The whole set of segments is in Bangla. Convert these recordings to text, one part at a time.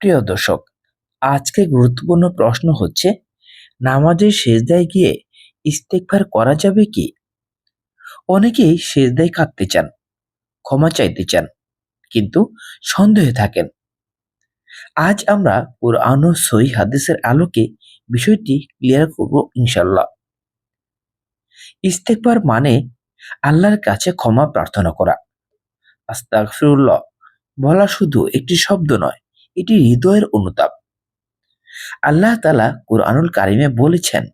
প্রিয় দর্শক, আজকে গুরুত্বপূর্ণ প্রশ্ন হচ্ছে, নামাজের সেজদায় গিয়ে ইস্তেগফার করা যাবে কি? অনেকেই সেজদায় কাঁদতে চান, ক্ষমা চাইতে চান, কিন্তু সন্দেহে থাকেন। আজ আমরা কুরআন ও সহিহ হাদিসের আলোকে বিষয়টি ক্লিয়ার করব ইনশাআল্লাহ। ইস্তেগফার মানে আল্লাহর কাছে ক্ষমা প্রার্থনা করা। আস্তাগফিরুল্লাহ বলা শুধু একটি শব্দ নয়, এটি হৃদয়ের অনুতাপ। আল্লাহ তাআলা কুরআনুল কারিমে বলেছেন,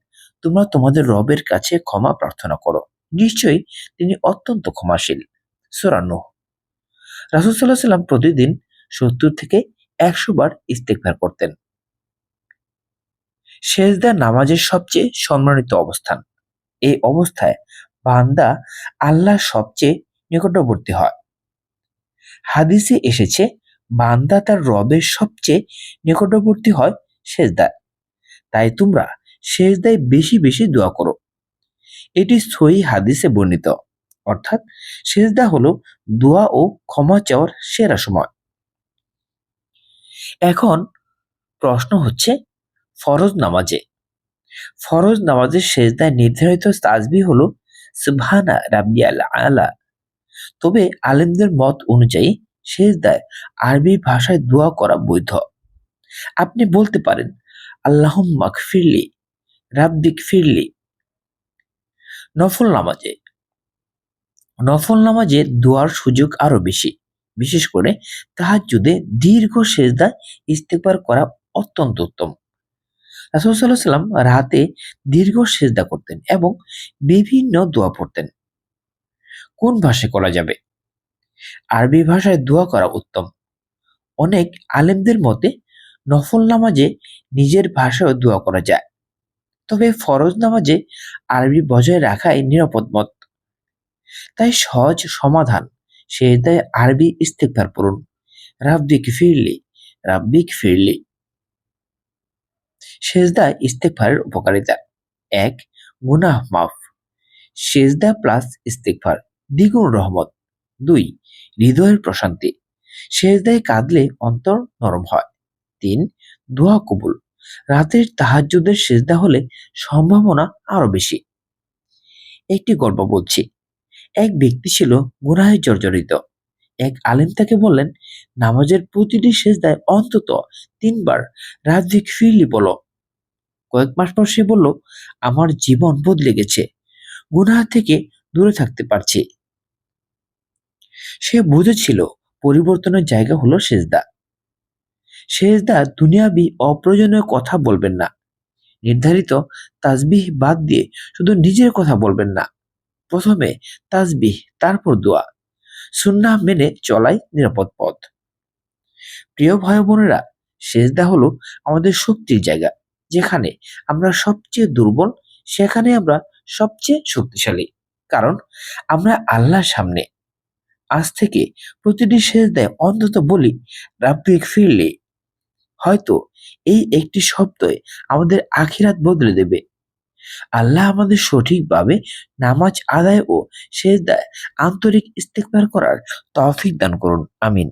তোমরা তোমাদের রবের কাছে ক্ষমা প্রার্থনা করো, নিশ্চয়ই তিনি অত্যন্ত ক্ষমাশীল। সূরা নূহ। রাসূল সাল্লাল্লাহু আলাইহি সাল্লাম প্রতিদিন 70 থেকে 100 বার ইস্তেগফার করতেন। সেজদা নামাজের সবচেয়ে সম্মানিত অবস্থান। এই অবস্থায় বান্দা আল্লাহর সবচেয়ে নিকটবর্তী হয়। হাদিসে এসেছে, বান্দা তার রবের সবচেয়ে নিকটবর্তী হয় সেজদায়। তাই তোমরা সেজদায় বেশি বেশি দোয়া করো। এটি সহিহ হাদিসে বর্ণিত। অর্থাৎ সেজদা হলো দোয়া ও ক্ষমা চাওয়ার সেরা সময়। এখন প্রশ্ন হচ্ছে, ফরজ নামাজের সেজদায় নির্ধারিত তাসবিহ হলো সুবহানা রাব্বিয়াল আলা। তবে আলেমদের মত অনুযায়ী সেজদায় আরবি ভাষায় দোয়া করা বৈধ। আপনি বলতে পারেন, আল্লাহুম্মা গফিরলি, রাব্বিগফিরলি। নফল নামাজে দোয়ার সুযোগ আরো বেশি। বিশেষ করে তাহাজ্জুদে দীর্ঘ সেজদায় ইস্তেগফার করা অত্যন্ত উত্তম। রাসূল সাল্লাল্লাহু আলাইহি সাল্লাম রাতে দীর্ঘ সেজদা করতেন এবং বিভিন্ন দোয়া পড়তেন। কোন ভাষায় করা যাবে? আরবি ভাষায় দোয়া করা উত্তম। অনেক আলেমদের মতে নফল নামাজে নিজের ভাষায় দোয়া করা যায়, তবে ফরজ নামাজে আরবি বজায় রাখাই নিরাপদ মত। তাই সহজ সমাধান, সেজদায় আরবি ইস্তেগফার পড়ুন, রাব্বিগফিরলি, রাব্বিগফিরলি। সেজদায় ইস্তেগফারের উপকারিতা। 1. গুনাহ মাফ। সেজদা প্লাস ইস্তেগফার দ্বিগুণ রহমত। 2. হৃদয়ের প্রশান্তি। সেজদায় কাঁদলে অন্তর নরম হয়। 3. দোয়া কবুল। রাতের তাহাজ্জুদের সেজদা হলে সম্ভাবনা আরো বেশি। একটি গল্প বলছি। এক ব্যক্তি ছিল গুনাহে জর্জরিত। এক আলেম তাকে বললেন, নামাজের প্রতিটি সেজদায় অন্তত 3 বার রাব্বিগফিরলি বলো। কয়েক মাস পর সে বলল, আমার জীবন বদলে গেছে, গুনাহ থেকে দূরে থাকতে পারছি। সে বুঝেছিল পরিবর্তনের জায়গা হলো সেজদা। সেজদা দুনিয়াবি অপ্রয়োজনীয় কথা বলবেন না। নির্ধারিত তাসবিহ বাদ দিয়ে শুধু নিজের কথা বলবেন না। প্রথমে তাসবিহ, তারপর দোয়া। সুন্নাহ মেনে চলাই নিরাপদ পথ। প্রিয় ভাই বোনেরা, সেজদা হলো আমাদের শক্তির জায়গা। যেখানে আমরা সবচেয়ে দুর্বল, সেখানে আমরা সবচেয়ে শক্তিশালী। কারণ আমরা আল্লাহর সামনে। আজ থেকে প্রতিটি সেজদায় অন্তত বলি, রাব্বিগফিরলি। হয়তো এই একটি শব্দই আমাদের আখিরাত বদলে দেবে। আল্লাহ আমাদের সঠিকভাবে নামাজ আদায় ও সেজদায় আন্তরিক ইস্তেগফার করার তৌফিক দান করুন। আমিন।